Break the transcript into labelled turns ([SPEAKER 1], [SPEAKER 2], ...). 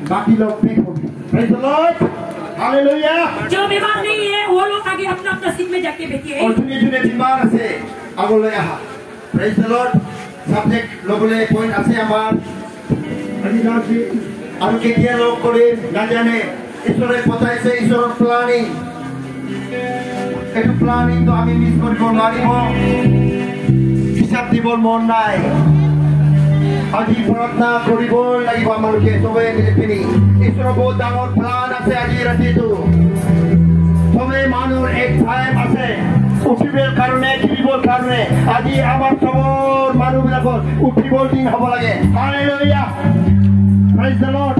[SPEAKER 1] बाकी लोग ठीक होंगे। Praise the Lord, Hallelujah।
[SPEAKER 2] जो बीमार नहीं है वो लोग आगे अपना अपना सीट में जाके बैठिए।
[SPEAKER 1] और जुने बीमार से आगोले यहाँ। Praise the Lord, subject लोगोले point आसे हमार अधिकार से आगे क्या लोग करे ना जाने ईश्वरेर पता है से ईश्वर प्लानिंग एक प्लानिंग तो आगे मिस कर कौन लारी हो हिसाब दिबोल मन नाई আজি प्रार्थना करिब লাগিব আমালোকে সবে মিলি পিনি ঈশ্বৰ বহুত ডাঙৰ প্লান আছে আজি ৰাতিটো সবে মানুহৰ এক টাইম আছে উঠিবৰ কাৰণে কিৰিবৰ কাৰণে আজি আমাৰ সবৰ মানুহবিলাকৰ উঠিবৰ দিন হ'ব লাগে হালেলুয়া প্ৰেজ দ্য লৰ্ড